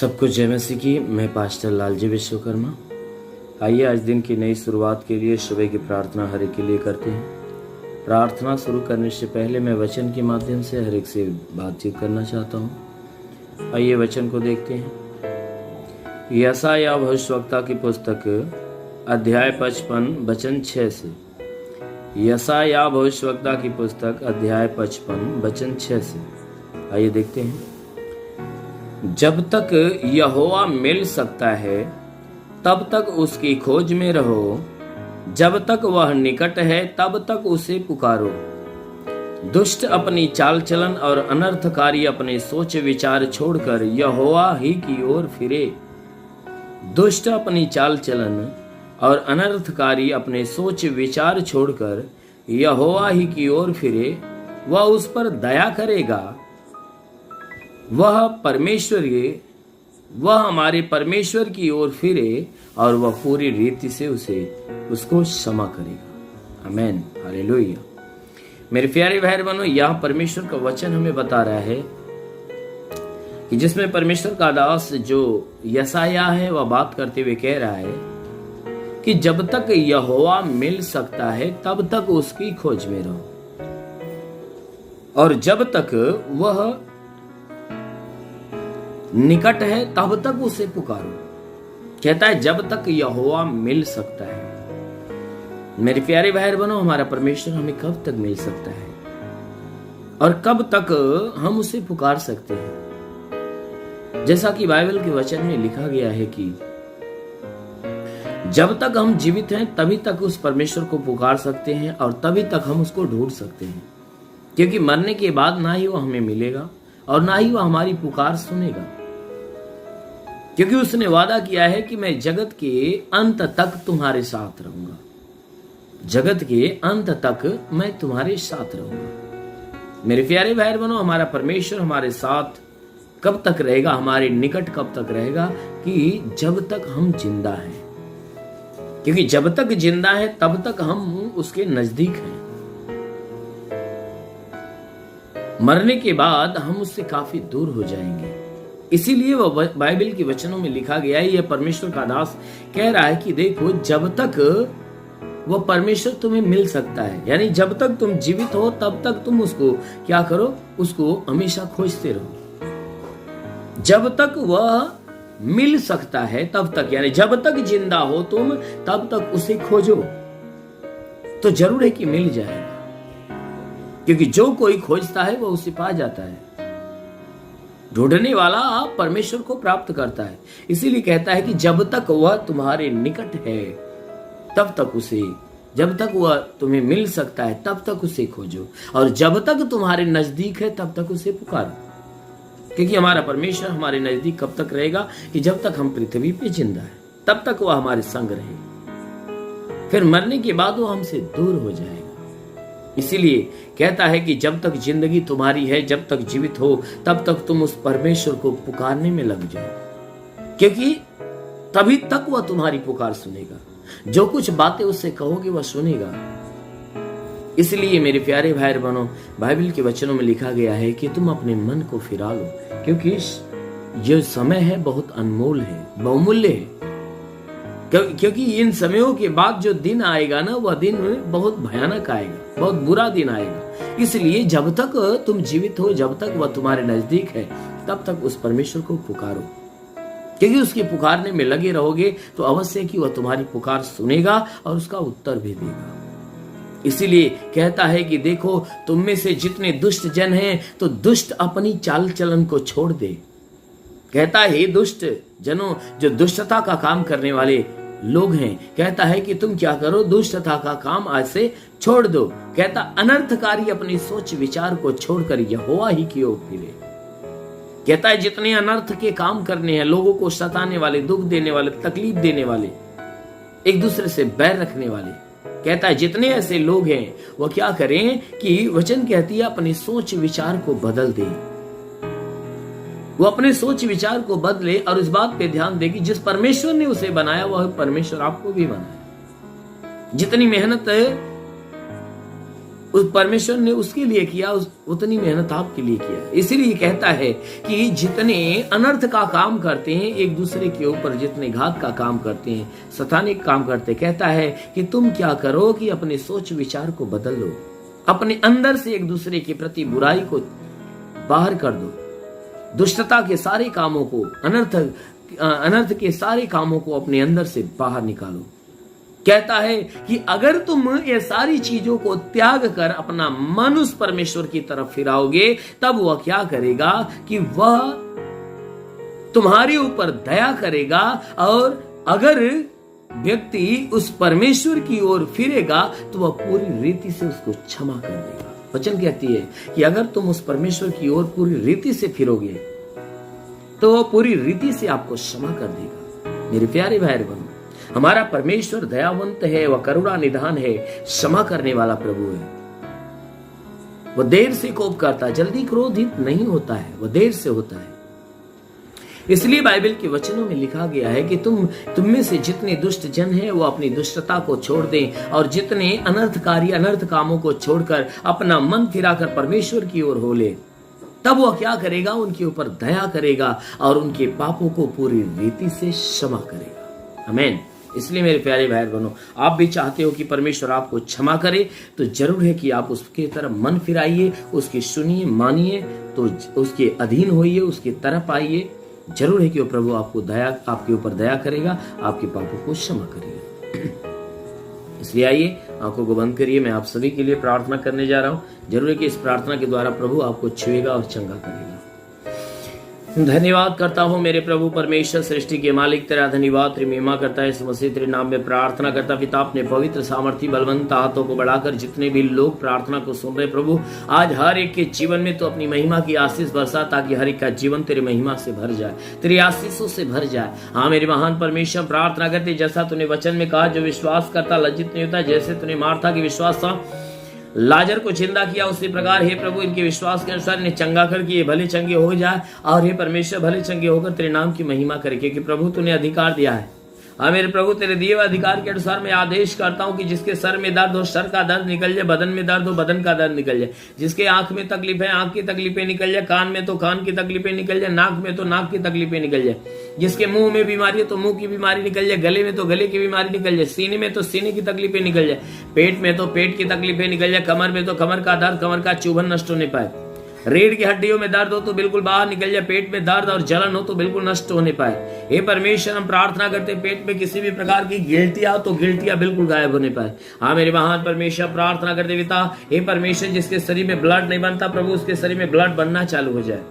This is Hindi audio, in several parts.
सबको जय मसीह की। मैं पास्टर लालजी विश्वकर्मा। आइए आज दिन की नई शुरुआत के लिए सुबह की प्रार्थना हर एक के लिए करते हैं। प्रार्थना शुरू करने से पहले मैं वचन के माध्यम से हर एक से बातचीत करना चाहता हूँ। आइए वचन को देखते हैं। यशायाह भविष्यवक्ता की पुस्तक अध्याय 55 वचन 6 से। यशायाह भविष्यवक्ता की पुस्तक अध्याय 55 वचन 6 से। आइए देखते हैं। जब तक यहोवा मिल सकता है तब तक उसकी खोज में रहो, जब तक वह निकट है तब तक उसे पुकारो। दुष्ट अपनी चाल चलन और अनर्थकारी अपने सोच विचार छोड़कर यहोवा ही की ओर फिरे। दुष्ट अपनी चाल चलन और अनर्थकारी अपने सोच विचार छोड़कर यहोवा ही की ओर फिरे, वह उस पर दया करेगा। वह हमारे परमेश्वर की ओर फिरे और वह पूरी रीति से उसको क्षमा करेगा। आमीन, हालेलुया। मेरे प्यारे भाई बहनों, यह परमेश्वर का वचन हमें बता रहा है कि जिसमें परमेश्वर का दास जो यशायाह है वह बात करते हुए कह रहा है कि जब तक यहोवा मिल सकता है तब तक उसकी खोज में रहो, और जब तक वह निकट है तब तक उसे पुकारो। कहता है जब तक यहोवा मिल सकता है। मेरे प्यारे भाई बहनों, हमारा परमेश्वर हमें कब तक मिल सकता है और कब तक हम उसे पुकार सकते हैं? जैसा कि बाइबल के वचन में लिखा गया है कि जब तक हम जीवित हैं तभी तक उस परमेश्वर को पुकार सकते हैं और तभी तक हम उसको ढूंढ सकते हैं, क्योंकि मरने के बाद ना ही वो हमें मिलेगा और ना ही वो हमारी पुकार सुनेगा, क्योंकि उसने वादा किया है कि मैं जगत के अंत तक तुम्हारे साथ रहूंगा। जगत के अंत तक मैं तुम्हारे साथ रहूंगा। मेरे प्यारे भाई बहनों, हमारा परमेश्वर हमारे साथ कब तक रहेगा, हमारे निकट कब तक रहेगा? कि जब तक हम जिंदा हैं, क्योंकि जब तक जिंदा है तब तक हम उसके नजदीक हैं। मरने के बाद हम उससे काफी दूर हो जाएंगे। इसीलिए वह बाइबल के वचनों में लिखा गया है, यह परमेश्वर का दास कह रहा है कि देखो, जब तक वह परमेश्वर तुम्हें मिल सकता है, यानी जब तक तुम जीवित हो तब तक तुम उसको क्या करो, उसको हमेशा खोजते रहो। जब तक वह मिल सकता है तब तक, यानी जब तक जिंदा हो तुम तब तक उसे खोजो, तो जरूर है कि मिल जाएगा, क्योंकि जो कोई खोजता है वह उसे पा जाता है। ढूंढने वाला आप परमेश्वर को प्राप्त करता है। इसीलिए कहता है कि जब तक वह तुम्हारे निकट है तब तक उसे, जब तक वह तुम्हें मिल सकता है तब तक उसे खोजो, और जब तक तुम्हारे नजदीक है तब तक उसे पुकारो। क्योंकि हमारा परमेश्वर हमारे नजदीक कब तक रहेगा? कि जब तक हम पृथ्वी पे जिंदा है तब तक वह हमारे संग रहेगा, फिर मरने के बाद वो हमसे दूर हो जाएगा। इसीलिए कहता है कि जब तक जिंदगी तुम्हारी है, जब तक जीवित हो तब तक तुम उस परमेश्वर को पुकारने में लग जाओ, क्योंकि तभी तक वह तुम्हारी पुकार सुनेगा। जो कुछ बातें उससे कहोगे वह सुनेगा। इसलिए मेरे प्यारे भाई बहनों, बाइबल के वचनों में लिखा गया है कि तुम अपने मन को फिरा लो, क्योंकि ये समय है बहुत अनमोल है, बहुमूल्य है। क्योंकि इन समयों के बाद जो दिन आएगा ना, वह दिन बहुत भयानक आएगा, बहुत बुरा दिन आएगा। इसलिए जब तक तुम जीवित हो, जब तक वह तुम्हारे नजदीक है, तब तक उस परमेश्वर को पुकारो, क्योंकि उसके पुकारने में लगे रहोगे तो अवश्य कि वह तुम्हारी पुकार सुनेगा और उसका उत्तर भी देगा। इसीलिए कहता है कि देखो, तुम में से जितने दुष्ट जन हैं तो दुष्ट अपनी चाल चलन को छोड़ दे। कहता है हे दुष्ट जनों, जो दुष्टता का काम करने वाले लोग हैं, कहता है कि तुम क्या करो, दुष्टता का काम आज से छोड़ दो। कहता अनर्थकारी अपनी सोच विचार को छोड़कर यहोवा ही की ओर फिरे। कहता है जितने अनर्थ के काम करने हैं, लोगों को सताने वाले, दुख देने वाले, तकलीफ देने वाले, एक दूसरे से बैर रखने वाले, कहता है जितने ऐसे लोग हैं वो क्या करें कि वचन कहती है अपनी सोच विचार को बदल दे। वो अपने सोच विचार को बदले और इस बात पे ध्यान दे कि जिस परमेश्वर ने उसे बनाया वह परमेश्वर आपको भी बनाया। जितनी मेहनत उस परमेश्वर ने उसके लिए किया, उतनी मेहनत आपके लिए किया। इसीलिए कहता है कि जितने अनर्थ का काम करते हैं, एक दूसरे के ऊपर जितने घात का काम करते हैं, सतानिक काम करते, कहता है कि तुम क्या करो कि अपने सोच विचार को बदल लो, अपने अंदर से एक दूसरे के प्रति बुराई को बाहर कर दो, दुष्टता के सारे कामों को, अनर्थ के सारे कामों को अपने अंदर से बाहर निकालो। कहता है कि अगर तुम ये सारी चीजों को त्याग कर अपना मन उस परमेश्वर की तरफ फिराओगे, तब वह क्या करेगा कि वह तुम्हारे ऊपर दया करेगा। और अगर व्यक्ति उस परमेश्वर की ओर फिरेगा तो वह पूरी रीति से उसको क्षमा कर देगा। वचन कहती है कि अगर तुम उस परमेश्वर की ओर पूरी रीति से फिरोगे तो वह पूरी रीति से आपको क्षमा कर देगा। मेरे प्यारे भाई बहनों, हमारा परमेश्वर दयावंत है, वह करुणा निधान है, क्षमा करने वाला प्रभु है। वह देर से कोप करता है, जल्दी क्रोधित नहीं होता है, वह देर से होता है। इसलिए बाइबल के वचनों में लिखा गया है कि तुम में से जितने दुष्ट जन हैं वो अपनी दुष्टता को छोड़ दें, और जितने अनर्थकारी अनर्थ कामों को छोड़कर अपना मन फिराकर परमेश्वर की ओर हो ले, तब वह क्या करेगा, उनके ऊपर दया करेगा और उनके पापों को पूरी रीति से क्षमा करेगा। आमीन। इसलिए मेरे प्यारे भाई बहनों, आप भी चाहते हो कि परमेश्वर आपको क्षमा करे, तो जरूर है कि आप उसके तरफ मन फिराइए, उसकी सुनिए, मानिए, तो उसके अधीन होइए, उसकी तरफ आइए। जरूर है कि वो प्रभु आपके ऊपर दया करेगा, आपके पापों को क्षमा करेगा। इसलिए आइए, आंखों को बंद करिए, मैं आप सभी के लिए प्रार्थना करने जा रहा हूं। जरूर है कि इस प्रार्थना के द्वारा प्रभु आपको छुएगा और चंगा करेगा। धन्यवाद करता हूँ मेरे प्रभु परमेश्वर, सृष्टि के मालिक, तेरा धन्यवाद, तेरी महिमा करता है इस मसीह तेरे नाम में प्रार्थना करता। पिता, अपने पवित्र सामर्थी बलवंत हाथों को बढ़ाकर जितने भी लोग प्रार्थना को सुन रहे प्रभु, आज हर एक के जीवन में तो अपनी महिमा की आशीष बरसा, ताकि हर एक का जीवन तेरी महिमा से भर जाए, तेरी आशीषों से भर जाए। हाँ मेरे महान परमेश्वर, प्रार्थना करते जैसा तूने वचन में कहा, जो विश्वास करता लज्जित नहीं होता। जैसे तूने मार्था की विश्वास था, लाजर को जिंदा किया, उसी प्रकार हे प्रभु इनके विश्वास के अनुसार इन्हें चंगा कर कि ये भले चंगे हो जाए, और हे परमेश्वर भले चंगे होकर तेरे नाम की महिमा करे, क्योंकि प्रभु तूने अधिकार दिया है। हाँ मेरे प्रभु, तेरे दिए हुए अधिकार के अनुसार मैं आदेश करता हूँ कि जिसके सर में दर्द हो, सर का दर्द निकल जाए, बदन में दर्द हो, बदन का दर्द निकल जाए। जिसके आंख में तकलीफ है, आंख की तकलीफें निकल जाए, कान में तो कान की तकलीफें निकल जाए, नाक में तो नाक की तकलीफें निकल जाए। जिसके मुंह में बीमारी है तो मुंह की बीमारी निकल जाए, गले में तो गले की बीमारी निकल जाए, सीने में तो सीने की तकलीफें निकल जाए, पेट में तो पेट की तकलीफें निकल जाए, कमर में तो कमर का दर्द, कमर का चुभन नष्ट होने पाए। रीढ़ की हड्डियों में दर्द हो तो बिल्कुल बाहर निकल जाए, पेट में दर्द और जलन हो तो बिल्कुल नष्ट होने पाए। हे परमेश्वर, हम प्रार्थना करते पेट में किसी भी प्रकार की गिल्टियां तो गिल्टियां बिल्कुल गायब होने पाए। हाँ मेरे महान परमेश्वर, प्रार्थना करते पिता, हे परमेश्वर, जिसके शरीर में ब्लड नहीं बनता प्रभु, उसके शरीर में ब्लड बनना चालू हो जाए।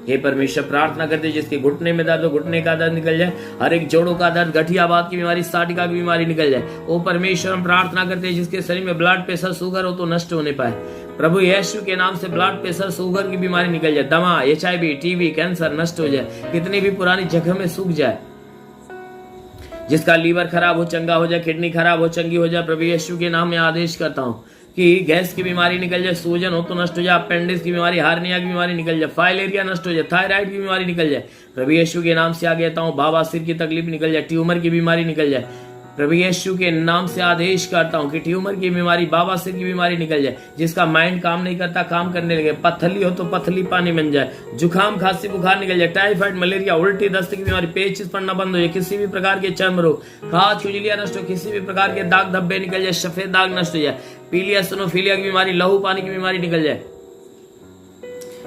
हे परमेश्वर, प्रार्थना करते जिसके घुटने में दर्द हो, घुटने का दर्द निकल जाए, हर एक जोड़ों का दर्द, गठियाबाद की बीमारी, साटिका की बीमारी निकल जाए। ओ परमेश्वर, हम प्रार्थना करते जिसके शरीर में ब्लड प्रेशर, शुगर हो तो नष्ट होने पाए। प्रभु यीशु के नाम से ब्लड प्रेशर, शुगर की बीमारी निकल जाए, दमा, HIV, टीबी, कैंसर नष्ट हो जाए, कितनी भी पुरानी जगह में सूख जाए। जिसका लीवर खराब हो चंगा हो जाए, किडनी खराब हो चंगी हो जाए। प्रभु यीशु के नाम में आदेश करता हूँ कि गैस की बीमारी निकल जाए, सूजन हो तो नष्ट हो जाए, अपेंडिक्स की बीमारी, हार्निया की बीमारी निकल जाए, फाइलेरिया नष्ट हो जाए, थायराइड की बीमारी निकल जाए। प्रभु यीशु के नाम से आ कहता हूँ, बवासीर की तकलीफ निकल जाए, ट्यूमर की बीमारी निकल जाए। प्रभु यीशु के नाम से आदेश करता हूँ कि ट्यूमर की बीमारी, बवासीर की बीमारी निकल जाए। जिसका माइंड काम नहीं करता, काम करने लगे, पथली हो तो पथली पानी बन जाए, जुकाम खांसी बुखार निकल जाए, टाइफाइड, मलेरिया, उल्टी, दस्त की बीमारी, पेचिश पड़ना बंद हो जाए, किसी भी प्रकार के चर्म रोग, खाज खुजलियां नष्ट हो, किसी भी प्रकार के दाग धब्बे निकल जाए, सफेद दाग नष्ट हो जाए, पीलिया स्नोफिलिया की बीमारी, लहू पानी की बीमारी निकल जाए।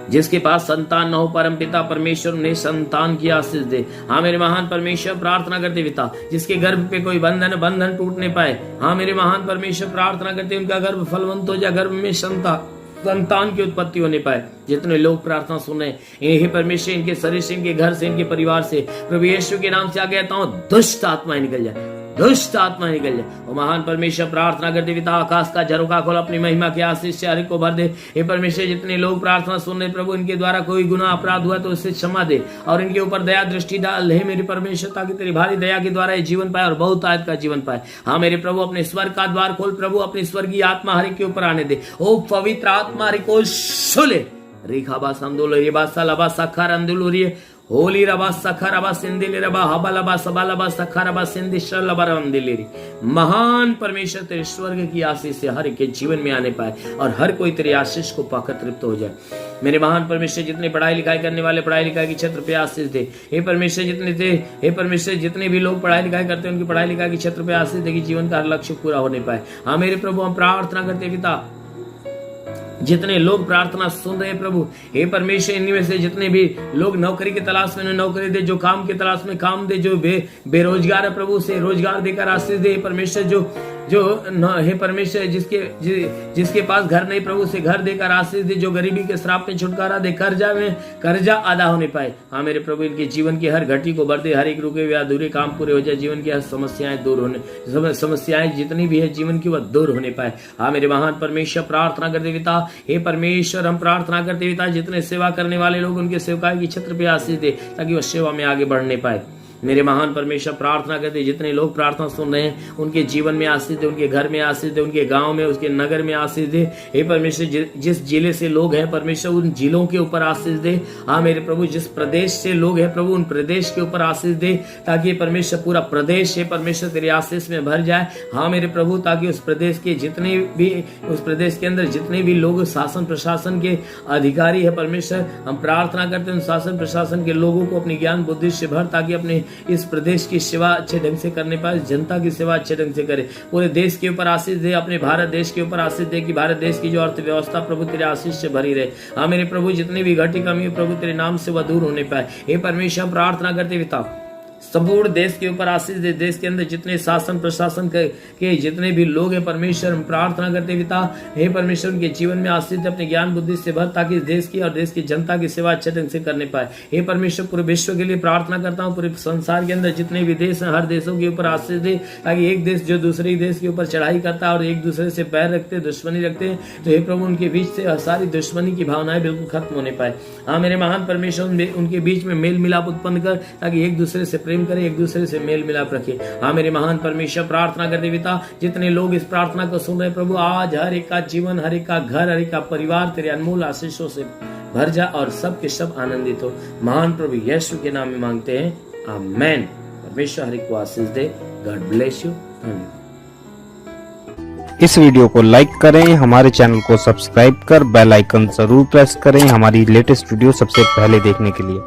जिसके पास संतान न हो, परम पिता परमेश्वर ने संतान की आशीष दे। हाँ मेरे महान परमेश्वर, प्रार्थना करते पिता, जिसके गर्भ पे कोई बंधन टूटने पाए। हाँ मेरे महान परमेश्वर, प्रार्थना करते उनका गर्भ फलवंत हो जाए, गर्भ में संतान की उत्पत्ति होने पाए। जितने लोग प्रार्थना सुन रहे हैं, हे परमेश्वर, इनके शरीर से, इनके घर से, इनके परिवार से प्रभु यीशु के नाम से आ कहता हूँ, दुष्ट आत्माएं निकल जाए, दुष्ट आत्मा निकल जाए। और महान परमेश्वर, प्रार्थना करते पिता, आकाश का झरोखा खोल, अपनी महिमा के आशीष से हर एक को भर दे। हे परमेश्वर, जितने लोग प्रार्थना सुन रहे प्रभु, इनके द्वारा कोई गुनाह अपराध हुआ तो उससे क्षमा दे, और इनके ऊपर दया दृष्टि डाल हे मेरे परमेश्वर, ताकि तेरी भारी दया के द्वारा ये जीवन पाए और बहुत आयत का जीवन पाए। हाँ मेरे प्रभु, अपने स्वर्ग का द्वार खोल प्रभु, अपनी स्वर्गीय आत्मा हर एक के ऊपर आने दे। ओ पवित्र आत्मा हर एक को सुले, रेखा बास अंदोल, ये बासा लबा सखर अंदुल, होली रबा सखा रबा सिंदिली रबा हबलबा सबलबा सखा रबा सिंधि शलबा रंदिली। महान परमेश्वर तेरे स्वर्ग की आशीष से हर एक के जीवन में आने पाए और हर कोई तेरी आशीष को पाकर तृप्त हो जाए। मेरे महान परमेश्वर जितने पढ़ाई लिखाई करने वाले पढ़ाई लिखाई के क्षेत्र पे आशीष दे। हे परमेश्वर जितने भी लोग पढ़ाई लिखाई करते हैं उनकी पढ़ाई लिखाई के क्षेत्र पे आशीष दे कि जीवन का हर लक्ष्य पूरा होने पाए। हाँ मेरे प्रभु हम प्रार्थना करते पिता, जितने लोग प्रार्थना सुन रहे प्रभु, हे परमेश्वर इनमें से जितने भी लोग नौकरी की तलाश में नौकरी दे, जो काम की तलाश में काम दे, जो बेरोजगार है प्रभु से रोजगार देकर आशीष दे। परमेश्वर जो हे परमेश्वर जिसके पास घर नहीं प्रभु से घर देकर आशीष दे, जो गरीबी के श्राप में छुटकारा दे, कर्जा अदा होने पाए। हाँ मेरे प्रभु इनके जीवन की हर घटी को बढ़ दे, हर एक रुके हुए अधूरे काम पूरे हो जाए, जीवन की हर समस्याएं जितनी भी है जीवन की वह दूर होने पाए। हाँ मेरे महान परमेश्वर प्रार्थना करते पिता, हे परमेश्वर हम प्रार्थना करते पिता जितने सेवा करने वाले लोग उनके सेवकाई की क्षेत्र पे आशीष दे ताकि वह सेवा में आगे बढ़ने पाए। मेरे महान परमेश्वर प्रार्थना करते जितने लोग प्रार्थना सुन रहे हैं उनके जीवन में आशीष दे, उनके घर में आशीष दे, उनके गांव में उसके नगर में आशीष दे। हे परमेश्वर जिस जिले से लोग हैं परमेश्वर उन जिलों के ऊपर आशीष दे। हाँ मेरे प्रभु जिस प्रदेश से लोग हैं प्रभु उन प्रदेश के ऊपर आशीष दे ताकि परमेश्वर पूरा प्रदेश है परमेश्वर तेरे आशीष में भर जाए। हाँ मेरे प्रभु ताकि उस प्रदेश के जितने भी उस प्रदेश के अंदर जितने भी लोग शासन प्रशासन के अधिकारी है परमेश्वर हम प्रार्थना करते हैं उन शासन प्रशासन के लोगों को अपनी ज्ञान बुद्धि से भर ताकि अपने इस प्रदेश की सेवा अच्छे ढंग से करने पाए, जनता की सेवा अच्छे ढंग से करे। पूरे देश के ऊपर आशीष दे, अपने भारत देश के ऊपर आशीष दे कि भारत देश की जो अर्थव्यवस्था प्रभु तेरे आशीष से भरी रहे। हाँ मेरे प्रभु जितनी भी घटी कमी प्रभु तेरे नाम से वह दूर होने पाए। हे परमेश्वर प्रार्थना करते पिता संपूर्ण देश के ऊपर आशीष दे, देश के अंदर जितने शासन प्रशासन के जितने भी लोग हैं परमेश्वर हम प्रार्थना करते पिता, हे परमेश्वर उनके जीवन में आशीष दे, अपने ज्ञान बुद्धि से भर ताकि देश की और देश की जनता की सेवा अच्छे ढंग से करने पाए। हे परमेश्वर पूरे विश्व के लिए प्रार्थना करता हूँ, पूरे संसार के अंदर जितने भी देश हैं हर देशों के ऊपर आशीष दे ताकि एक देश जो दूसरे देश के ऊपर चढ़ाई करता है और एक दूसरे से पैर रखते दुश्मनी रखते हैं तो हे प्रभु उनके बीच से सारी दुश्मनी की भावनाएं बिल्कुल खत्म होने पाए। हाँ मेरे महान परमेश्वर उनके बीच में मेल मिलाप उत्पन्न कर ताकि एक दूसरे से प्रेम करे, एक दूसरे से मेल मिलाप रखे। हाँ मेरे महान परमेश्वर प्रार्थना करते पिता जितने लोग इस प्रार्थना को सुन रहे प्रभु आज हर एक का जीवन, हर एक का घर, हर एक का परिवार तेरे अनमोल आशीषों से भर जा और सब के सब आनंदित हो। महान प्रभु यीशु के नाम में मांगते हैं, आमेन। परमेश्वर हर एक को आशीष दे। God bless you. धन्यवाद। इस वीडियो को लाइक करें, हमारे चैनल को सब्सक्राइब कर बेल आइकन जरूर प्रेस करें हमारी लेटेस्ट वीडियो सबसे पहले देखने के लिए।